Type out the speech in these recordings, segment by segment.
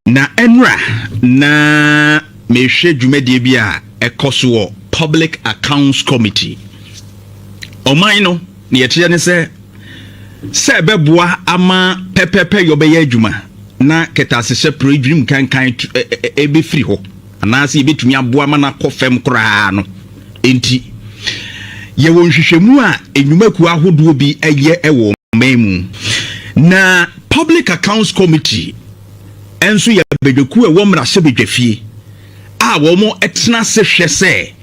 Na enra na mehwe dwumadie bi a ekoso Public Accounts Committee. Oman no ne yetie ne se beboa ama pepepe yobeye adwuma na ketasese proedwum kankan ebe free ho anase yebetumi aboa ma na kofem kraa no enti ye wonhwehwemu a enwumaku ahodo bi eye ewo memu na Public Accounts Committee enso ye bedeku ewo mrase bedwafie a wo mo etena se hwese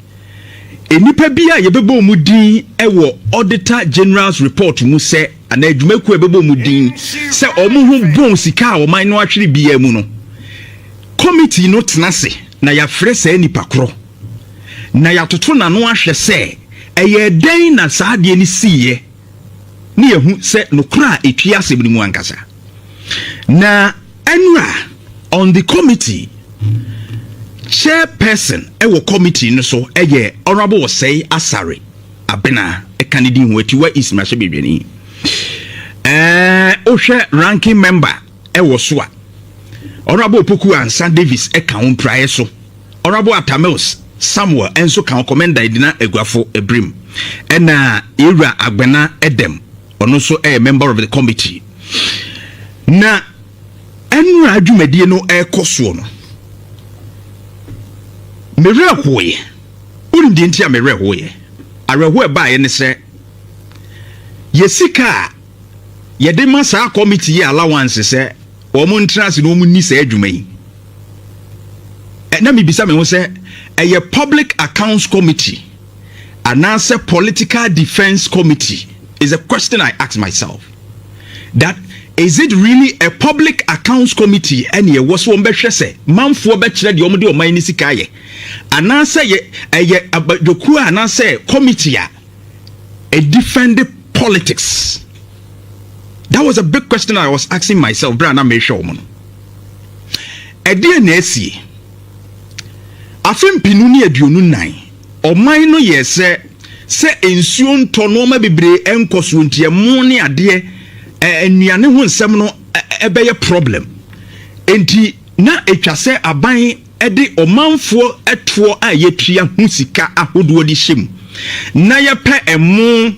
enipa bia yebebo mu din ewo Auditor General's report mu se ana adwumaku ebebo mu din se omo ho bon sika a oman no ahwere bia mu no committee no tena se na ya frese enipa kro na ya toto na no ahwe se eye den na saade ni siye ni ehu se no kra etwi asebni mu ankasa na enra on the committee chairperson ewo committee no so eye honorable say Asare Agbana Kennedy Nwetiwa Ismail Bebeni ohwe ranking member ewo so a honorable Poku Ansa Davis eka on praye so honorable Atamils Samuel enso kan commander Edina Eguafo Ebrim na Era Agbana Edem ono so member of the committee na enra adwumadie no ekoso no mere hoye undi ntia mere hoye areho e ba ye ne se yesika yede ma sa committee allowance se o mu ntrance no mu ni sa adwuma yi na mi bisa me ho se a Public Accounts Committee and answer Political Defense Committee is a question I ask myself. That is it really a Public Accounts Committee and ye was one behwe se manfo be kire de omo de oman ni sika ye and answer ye abadoku and answer committee a defend politics. That was a big question I was asking myself. Bra na me show mo e de na esi afem pinu ni aduonu nan oman no ye se ensuo ntono ma bebre enkoso ntie mu ne ade enuane ho nsem no ebeye problem enti na etwa se aban ede omanfo eto a yetua hu sika ahodo di hyem na ye pe emu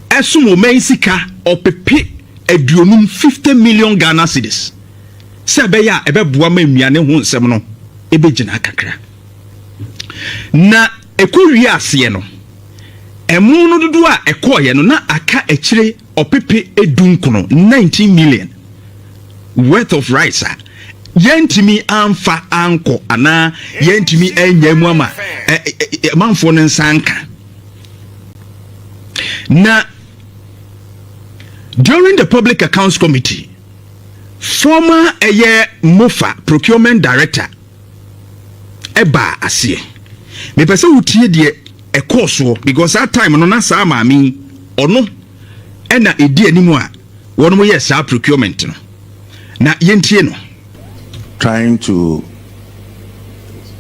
esumo man sika opepe aduonum 50 million Ghana cedis se be ya ebeboa ma enuane ho nsem no ebegina kakra na ekowi ase no emu no dodo a ekoye no na aka ekire opepe edunkono 19 million worth of rice yentimi amfa anko ana yentimi enyamu ama manfo no nsanka na during the Public Accounts Committee former Mofa procurement director eba asie me pese wutie de e course because that time no na sa maami ono ena edi animu a wono mo yes sa procurement no na yentie no trying to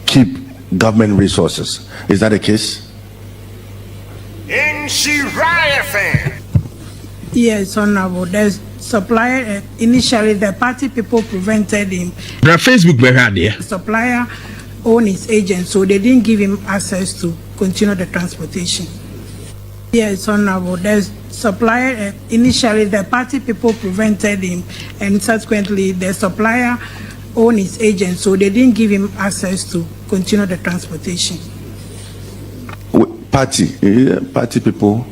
keep government resources. Is that the case? Yes, Honorable. There's supplier initially the party people prevented him. The Facebook the supplier owned his agent, so they didn't give him access to continue the transportation. Yes, Honorable. There's supplier initially the party people prevented him, and subsequently the supplier owned his agent, so they didn't give him access to continue the transportation. Party people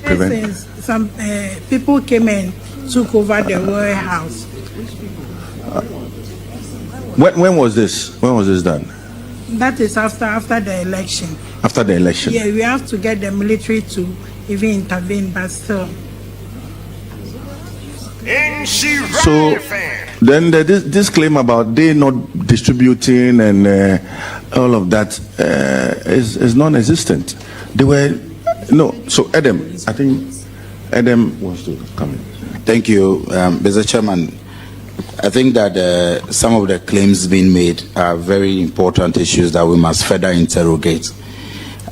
prevent. Yes, some people came and took over the warehouse. When was this? When was this done? That is after the election. After the election. Yeah, we have to get the military to even intervene, but still. So then this claim about they not distributing and all of that is non-existent. They were no. So Edem, I think Edem wants to come in. Thank you, Mr. Chairman. I think that some of the claims being made are very important issues that we must further interrogate.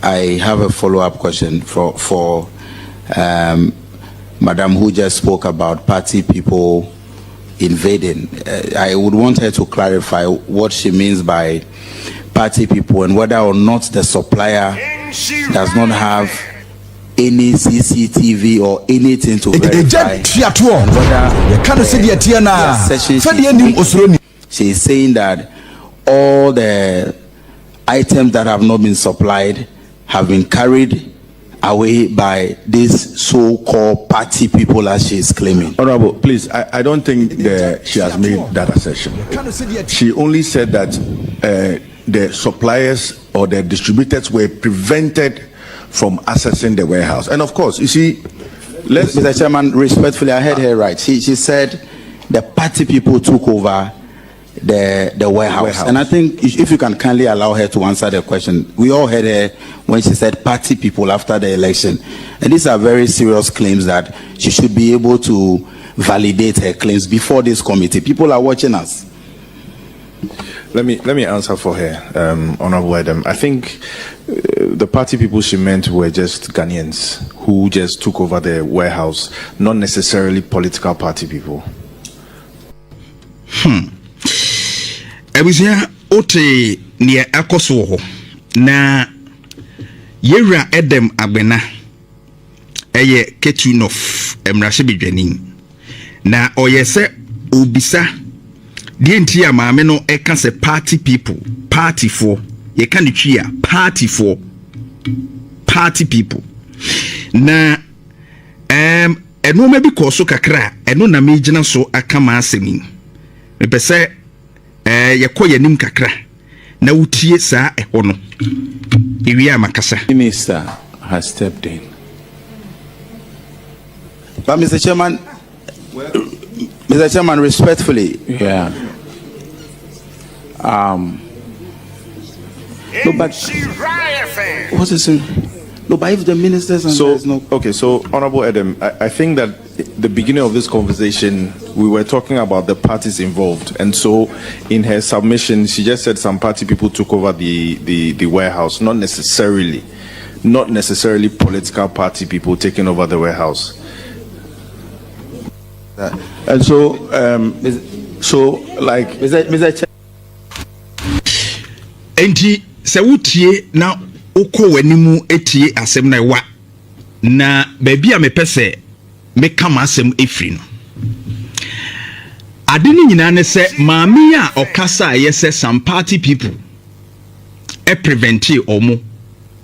I have a follow-up question for Madam who just spoke about party people invading. I would want her to clarify what she means by party people and whether or not the supplier does not have any CCTV or anything to verify. She is saying that all the items that have not been supplied have been carried away by these so-called party people, as she is claiming. Honorable, please, I don't think she has made that assertion. She only said that the suppliers or the distributors were prevented from accessing the warehouse. And of course, you see, Mr. Chairman, respectfully, I heard her right. She said the party people took over the warehouse. And I think if you can kindly allow her to answer the question. We all heard her when she said party people after the election. And these are very serious claims that she should be able to validate her claims before this committee. People are watching us. Let me answer for her, Honorable Edem. I think the party people she meant were just Ghanaians who just took over the warehouse, not necessarily political party people. Ebuzia ote near akoso na yewra Edem Agbana eye Ketunof emrahye bedwanin na oyese obisa die ntia maame no eka se party people party for ye ka netwia party for party people na eno ma bi koso kakra eno na megina so aka ma asemi me pese yekoye nim kakra na wutie saa eho no ewia makasa. Minister has stepped in. But Mr. Chairman, respectfully, yeah. No, but what is it? No, but if the ministers and So, no. okay, so Honorable Edem, I think that the beginning of this conversation, we were talking about the parties involved. And so in her submission, she just said some party people took over the warehouse, not necessarily political party people taking over the warehouse. and so, like, Mr. Enti se wutie na ukọ wanimu etie asem na ewa na baabi a mepese meka ma asem efiri no ade ni nyina ne se maami a okasa yese some party people preventi omo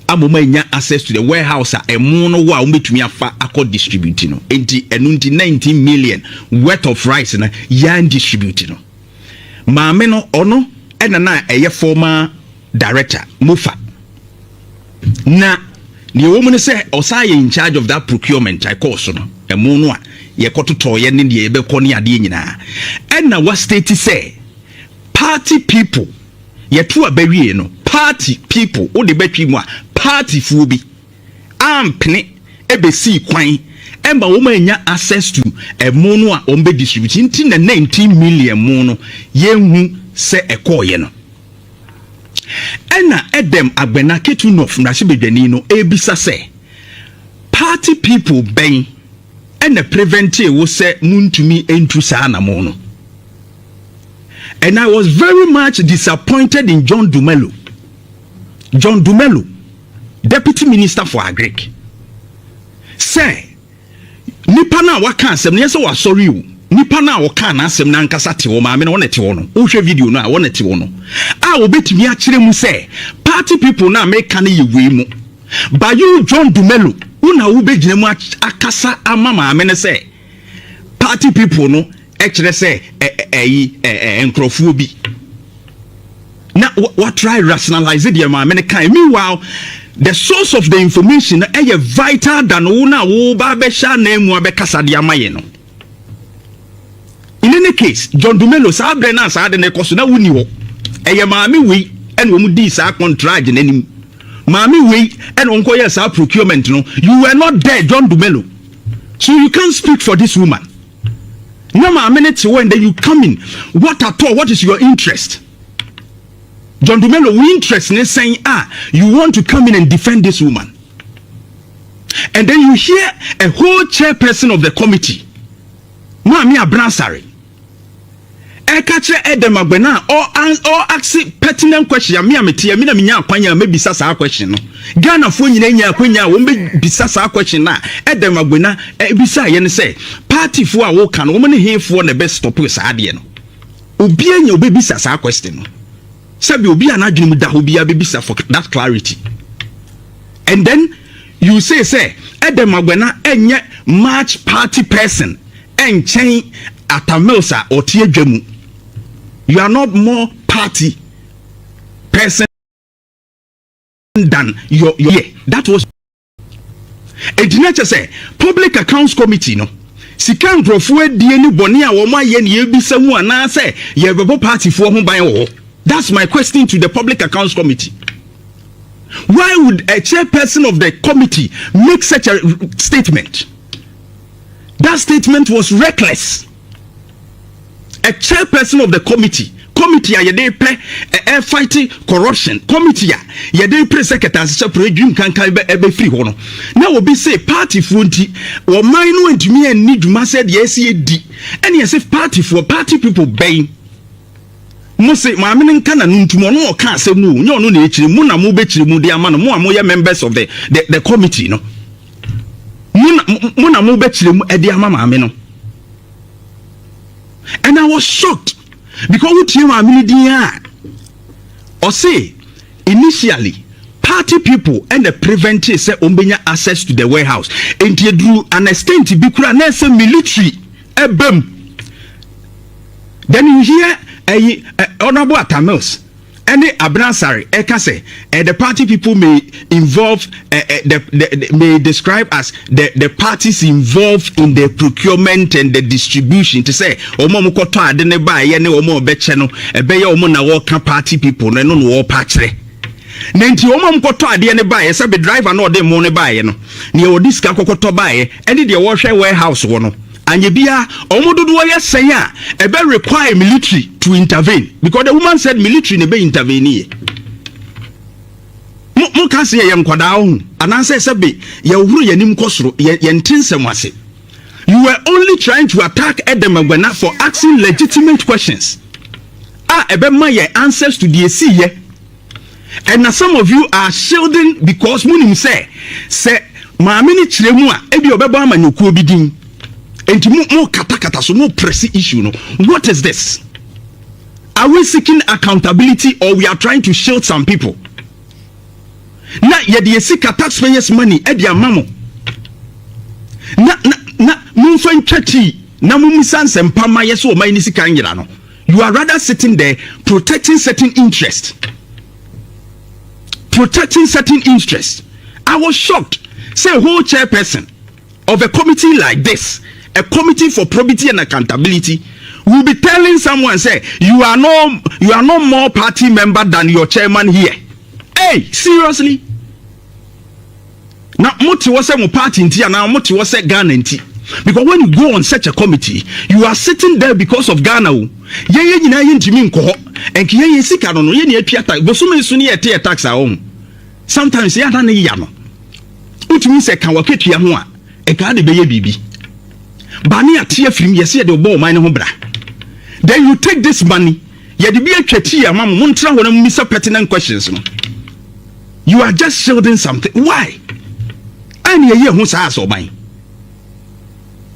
amoma nya access to the warehouse a emu no wa ometumi afa akọ distribute no enti enu nti 19 million worth of rice na yan distribute no maami no ono na eye former director Mufa na the woman say osaye in charge of that procurement I call so no emu no a ye kototo ye ne de be kɔ ne ade nyina na what state say party people ye to abawie no party people o de betwi mu a party fu bi ampene ebesi kwan emba wo ma nya access to emu no a ombe distribute nti na 19 million mu no ye hu se ekoye no ena Edem Agbana Ketunof mrahye bedwani no ebisa se party people ben ena prevent wo se muntumi entu saa na mo no. And I was very much disappointed in John Dumelo, Deputy Minister for Agric. Say, nipa na waka asem na yesa wa sorry o. Nipa na waka na asem na nkasa te wo ma me na wona te wo no. Wo hwe video no a wona te wo no. A obetumi a kire mu say, party people na make kan ye we mu. But you John Dumelo, una wo begina mu akasa ama ma me ne say, party people no ekire say enkrofo bi. Now what try rationalize it ma me ne kan. Meanwhile, the source of the information is vital than una wo ba be sha na emu abekasa de amaye no. In any case, John Dumelo sa bre na sa de ne koso na wuni wo. Eye maami we en wo mu di sa contract nanim. Maami we en onko yes sa procurement no. You were not there, John Dumelo. So you can't speak for this woman. No maami ne te when then you come in. What at all? What is your interest? John Dumelo, we interest in saying, you want to come in and defend this woman. And then you hear a whole chairperson of the committee, Mami Abransari, catch Edem Agbana or ask pertinent question. Me na minya kwanya maybe sasa question. Ghana for nyina kwanya wo be sasa question na Edem Agbana bisa ye ne say party for a wo kan wo ne he for the best stop sa ade no. Obi anya obi bisa sasa question no. Sabi obi anadwene mu da obi abisa for that clarity. And then you say Edem Agbana enye march party person enchen atamelsa or tiedwemu. You are not more party person than your that was a didn't say public accounts committee no sika nkrofo die ni bone a wo ma ye ne ebisa mu ana say ye bebo party fo ho ban wo. That's my question to the public accounts committee. Why would a chairperson of the committee make such a statement? That statement was reckless. A chairperson of the committee a yede pe fighting corruption committee a yede pre secretary secretary dream kan be free ho no na obi say party for nti o man no ntumi ani dwuma said yes ye di and yes if party people bang mo say maame nka na ntumo no o ka asem no nya ono na ekire mu na mo be kire mu de ama no mo amoye members of the committee no mo na mo be kire mu e de ama maame no. And I was shocked because what you are or say initially party people and the preventers say ombenya access to the warehouse and they drew an extent to be military ebem. Then you hear honorable Atamels and Abnansari eka say the party people may involve may describe as the parties involved in the procurement and the distribution to say omo mukoto ade ne ba ye ne omo beche no ebe ye omo na wo ka party people no no wo pachre nenti omo mukoto ade ne ba ye say be driver no de mo ne ba ye no ne o diska kokoto ba ye ene de wo hwe warehouse wo no anye bia omododo ye say a ebe require military to intervene because the woman said military ne be intervene mo ka se ye nkwada ho ananse se be ye huru yanim kosoro ye ntensem ase. You were only trying to attack Edem Agbana for asking legitimate questions ebe ma ye answers to the ye and now some of you are shielding because munim say maame ni kire mu a ebi obebo amanyoku obi din. And more kata so no pressy issue no. What is this? Are we seeking accountability or we are trying to shield some people? Na ye seek taxpayers' money e dia mamo. Na mumfan twati na mumisan sempama yeso o mai ni sika nyira no. You are rather sitting there protecting certain interests. Protecting certain interests. I was shocked. Say a whole chairperson of a committee like this, a committee for probity and accountability, will be telling someone say you are no more party member than your chairman here. Hey, seriously? Now moti was a party inti and now moti was a Ghana inti. Because when you go on such a committee, you are sitting there because of Ghana. Ye nyina ye ntimi nko ho. Enki ye sika no ye na apia tax. Bosume su ne ye tax a home. Sometimes ye ada ne ya no. Utimi se kan waketua ho a e ka de beye bibi. Bani atia film yes ye de obo man ho bra. Then you take this money, ye de bi atwati ya mam montra ho na misa pertinent questions no. You are just shielding something. Why? And ye ho sa asoban.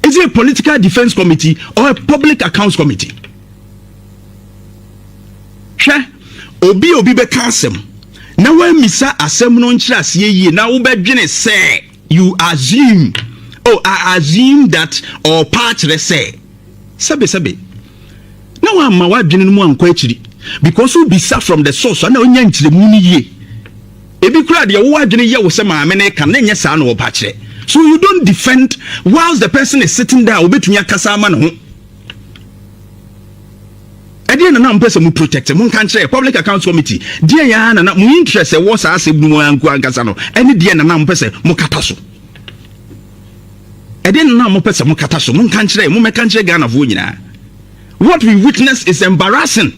Is it a political defense committee or a public accounts committee? Obi be kasem. Na when misa asem no nchira asiye ye na wo bedwene say you assume. Oh, I assume that or part say. Sabe. Now I'm ma wadwene no mu anko akiri because we bisa from the source na onya nchire mu ni ye. Ebi kura de wo wadwene ye wo se ma me ne kan na nya sa na wo pa kire. So you don't defend whilst the person is sitting there obetumi akasa ama ne ho. Ade na na mpese mu protect mu kan kire public accounts committee. Die ya na mu interest e wo sa asem nu anko ankasa no. Ene die na mpese mu kata so. Ade na mpese mu kata so mu kan kire mu mekan kire Ghana fo nyina. What we witness is embarrassing.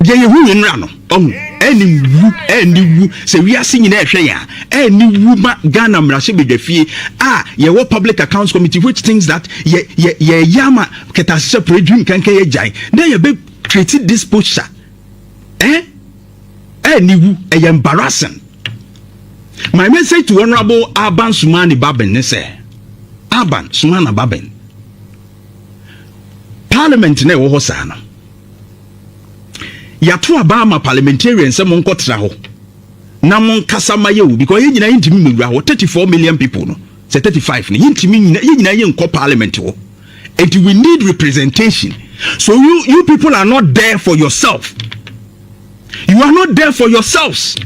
Die ye hu nra no. any wu se we are singing any woman Ghana mrashe bedefie ye public accounts committee which thinks that ye yama keta separate dream kanke ye jai then you be create this posture any wu embarrassing. My message to Honorable Aban Sumani Baben ne say Aban Sumana Baben Parliament ne wo ho sa no yato abama parliamentarians se mon kotra ho na mon kasa maye wo because ye nyina yintimi mewura ho 34 million people no say 35 ne yintimi nyina ye nko parliament ho and we need representation. So you people are not there for yourself. You are not there for yourselves.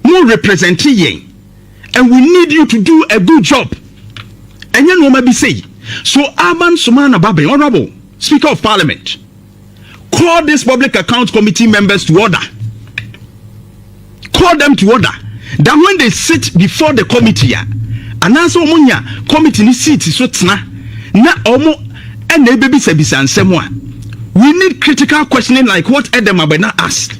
More representing, and we need you to do a good job. And you know maybe say so. Aban Sumana Babe, Honorable Speaker of Parliament, call this Public Accounts Committee members to order. Call them to order. That when they sit before the committee, and answer omunya committee ni seat so tna na omo and the baby sebisa ansemwa. We need critical questioning like what Edem Agbana asked.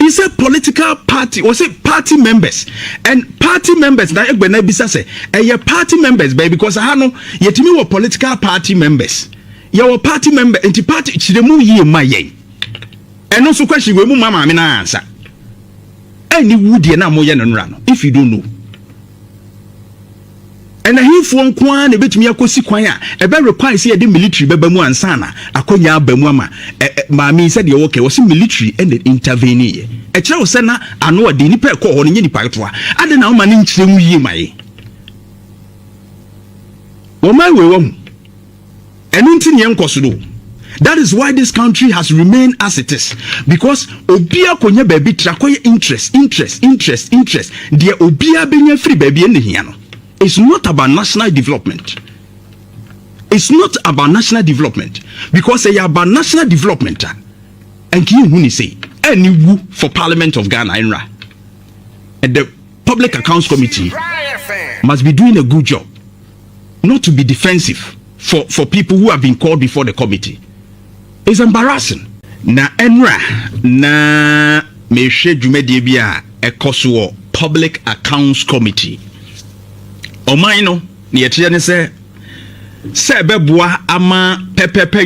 Is a political party or say party members and party members na Agbana bisa say party members baby because I know yetimi were political party members. Your party member anti party chiremu ye maye. And also question we mu mama me na answer. Any woody na moye no no if you don't know. And if one kwan e betumi akosi kwan a be require say the military beba mu ansa na akonya aba mu ama maami said you okay was military and intervene e kire wo se na ano ade ni pe ko ho ne nipa to ade na wo ma ne nkire mu yi mai wo mai we wo enu nti ne enkoso do. That is why this country has remained as it is, because obia konya baby trakoye interest dia obia benya free baby ene hia no. It's not about national development. It's not about national development. Because it's about national development. And can you say any woo for Parliament of Ghana INRA? And the Public Accounts Committee must be doing a good job. Not to be defensive for people who have been called before the committee. It's embarrassing. Na INRA na meshe jumedie bia ekoso Public Accounts Committee. Omaino ni yetiya ne se beboa ama pepepe